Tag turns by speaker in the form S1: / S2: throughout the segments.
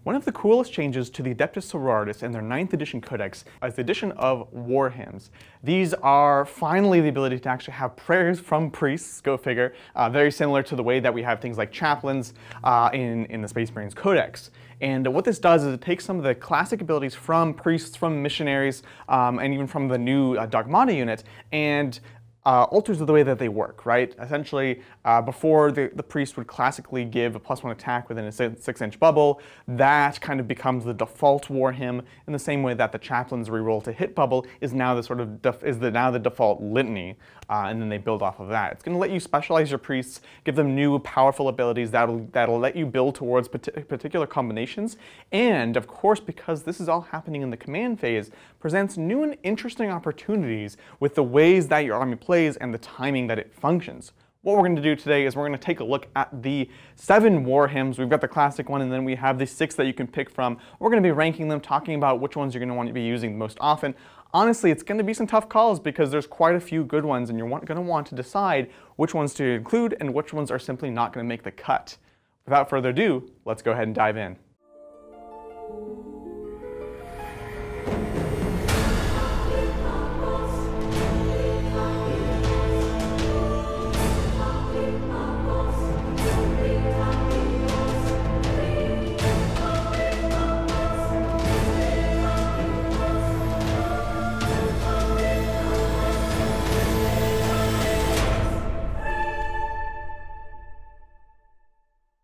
S1: One of the coolest changes to the Adepta Sororitas and their 9th edition Codex is the addition of war hymns. These are finally the ability to actually have prayers from priests, go figure, very similar to the way that we have things like chaplains in the Space Marines Codex. And what this does is it takes some of the classic abilities from priests, from missionaries, and even from the new Dogmata unit, and alters the way that they work, right? Essentially, before the priest would classically give a +1 attack within a 6-inch bubble, that kind of becomes the default war hymn in the same way that the chaplain's reroll to hit bubble is now the sort of now the default litany, and then they build off of that. It's going to let you specialize your priests, give them new powerful abilities that'll let you build towards particular combinations, and of course, because this is all happening in the command phase, presents new and interesting opportunities with the ways that your army plays and the timing that it functions. What we're going to do today is we're going to take a look at the 7 war hymns. We've got the classic one, and then we have the 6 that you can pick from. We're going to be ranking them, talking about which ones you're going to want to be using most often. Honestly, it's going to be some tough calls because there's quite a few good ones, and you're going to want to decide which ones to include and which ones are simply not going to make the cut. Without further ado, let's go ahead and dive in.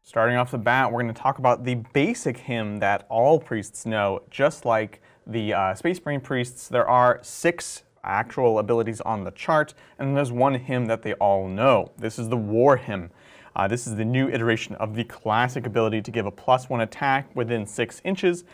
S1: Starting off the bat, we're going to talk about the basic hymn that all priests know. Just like the Space Marine priests, there are 6 actual abilities on the chart, and then there's one hymn that they all know. This is the war hymn. This is the new iteration of the classic ability to give a +1 attack within 6 inches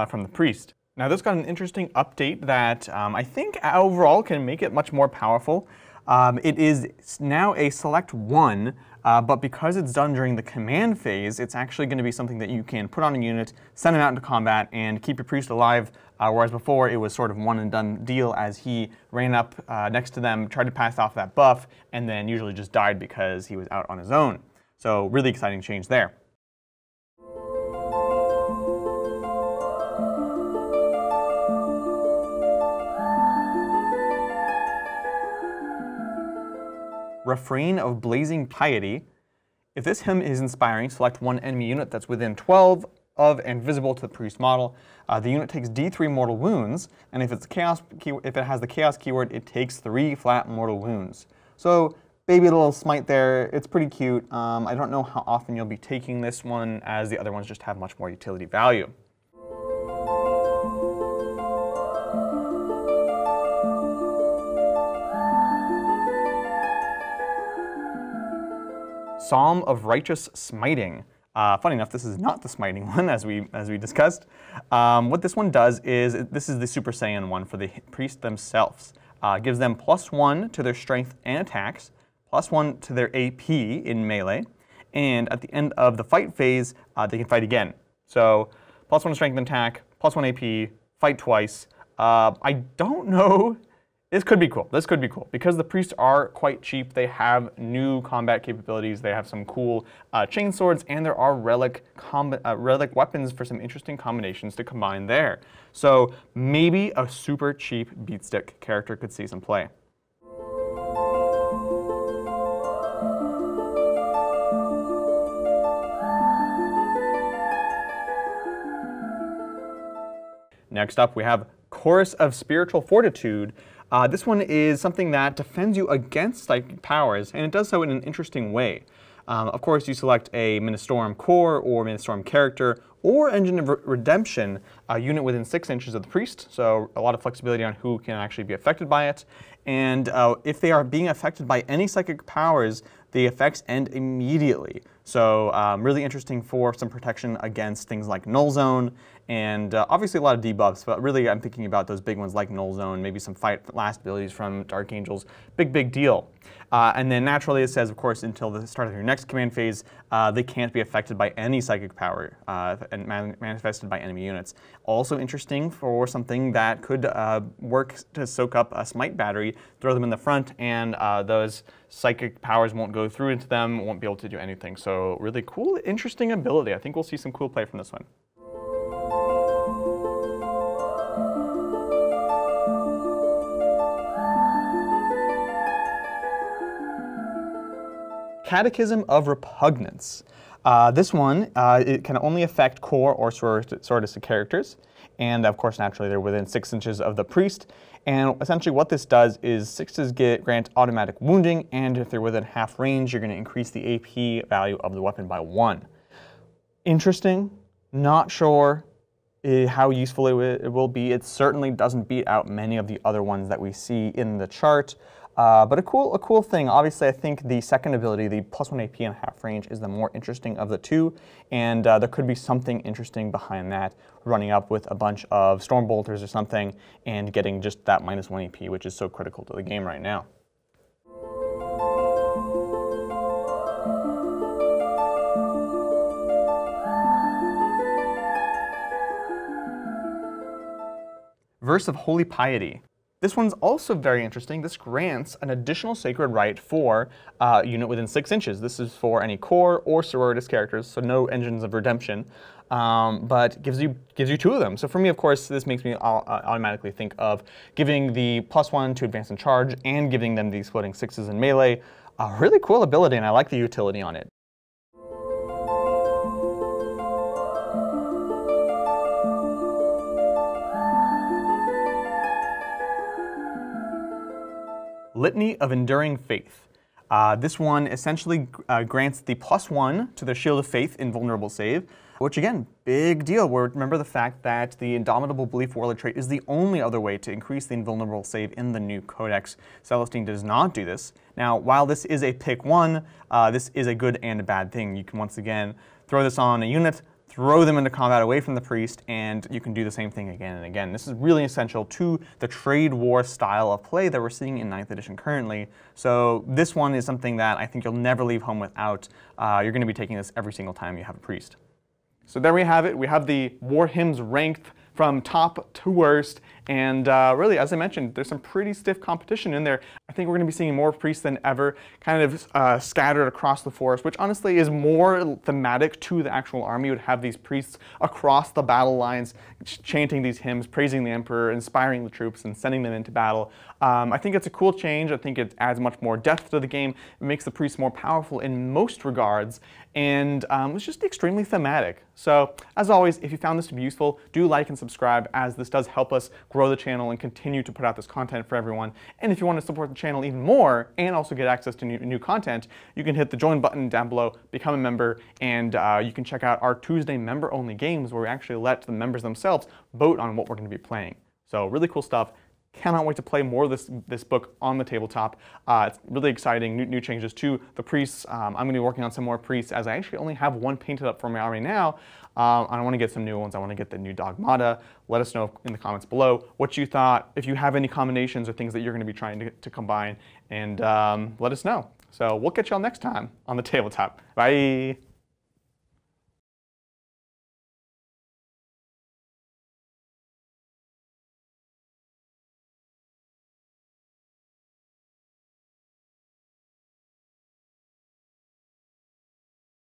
S1: from the priest. Now this got an interesting update that I think overall can make it much more powerful. It is now a select 1, but because it's done during the command phase, it's actually going to be something that you can put on a unit, send him out into combat, and keep your priest alive, whereas before it was sort of one and done deal as he ran up next to them, tried to pass off that buff, and then usually just died because he was out on his own. So really exciting change there. Refrain of Blazing Piety. If this hymn is inspiring, select one enemy unit that's within 12 of and visible to the priest model. The unit takes D3 mortal wounds, and if it has the chaos keyword, it takes 3 flat mortal wounds. So baby little smite there, it's pretty cute. I don't know how often you'll be taking this one, as the other ones just have much more utility value. Psalm of Righteous Smiting. Funny enough, this is not the smiting one, as we discussed. What this one does is, this is the Super Saiyan one for the priest themselves. Gives them +1 to their strength and attacks, +1 to their AP in melee, and at the end of the fight phase, they can fight again. So +1 strength and attack, +1 AP, fight twice. I don't know. This could be cool. This could be cool. Because the priests are quite cheap, they have new combat capabilities, they have some cool chain swords, and there are relic weapons for some interesting combinations to combine there. So maybe a super cheap beatstick character could see some play. Next up, we have Chorus of Spiritual Fortitude. This one is something that defends you against psychic powers, and it does so in an interesting way. Of course, you select a Ministorum core or Ministorum character or Engine of Redemption unit within 6 inches of the priest, so a lot of flexibility on who can actually be affected by it. And if they are being affected by any psychic powers, the effects end immediately. So really interesting for some protection against things like Null Zone, and obviously a lot of debuffs, but really I'm thinking about those big ones like Null Zone, maybe some fight last abilities from Dark Angels. Big deal. And then naturally it says, of course, until the start of your next command phase, they can't be affected by any psychic power and manifested by enemy units. Also interesting for something that could work to soak up a smite battery, throw them in the front, and those psychic powers won't go through into them, won't be able to do anything. So really cool, interesting ability. I think we'll see some cool play from this one. Catechism of Repugnance. This one, it can only affect core or sororitas characters, and of course naturally they're within 6 inches of the priest. And essentially what this does is 6s grant automatic wounding, and if they're within half range, you're going to increase the AP value of the weapon by 1. Interesting. Not sure how useful it will be. It certainly doesn't beat out many of the other ones that we see in the chart. But a cool thing. Obviously, I think the second ability, the +1 AP and half range, is the more interesting of the two, and there could be something interesting behind that, running up with a bunch of storm bolters or something, and getting just that -1 AP, which is so critical to the game right now. Verse of Holy Piety. This one's also very interesting. This grants an additional sacred right for a unit within 6 inches. This is for any core or sororitas characters, so no engines of redemption, but gives you 2 of them. So for me, of course, this makes me automatically think of giving the +1 to advance and charge and giving them the exploding 6s in melee. A really cool ability, and I like the utility on it. Litany of Enduring Faith. This one essentially grants the +1 to the Shield of Faith Invulnerable Save, which again, big deal. Remember the fact that the Indomitable Belief Warlord trait is the only other way to increase the invulnerable save in the new Codex. Celestine does not do this. Now, while this is a pick 1, this is a good and a bad thing. You can once again throw this on a unit, throw them into combat away from the priest, and you can do the same thing again and again. This is really essential to the trade war style of play that we're seeing in 9th edition currently. So this one is something that I think you'll never leave home without. You're going to be taking this every single time you have a priest. So there we have it. We have the war hymns ranked from top to worst, and really, as I mentioned, there's some pretty stiff competition in there. I think we're going to be seeing more priests than ever, kind of scattered across the forest, which honestly is more thematic to the actual army. You would have these priests across the battle lines chanting these hymns, praising the emperor, inspiring the troops, and sending them into battle. I think it's a cool change. I think it adds much more depth to the game. It makes the priests more powerful in most regards, and it's just extremely thematic. So, as always, if you found this to be useful, do like and subscribe, as this does help us grow the channel and continue to put out this content for everyone. And if you want to support the channel even more and also get access to new content, you can hit the join button down below, become a member, and you can check out our Tuesday member-only games where we actually let the members themselves vote on what we're going to be playing. So really cool stuff. Cannot wait to play more of this book on the tabletop. It's really exciting, new changes to the priests. I'm going to be working on some more priests, as I actually only have one painted up for my army now. I want to get some new ones. I want to get the new Dogmata. Let us know in the comments below what you thought, if you have any combinations or things that you're going to be trying to combine, and let us know. So we'll catch y'all next time on the tabletop. Bye!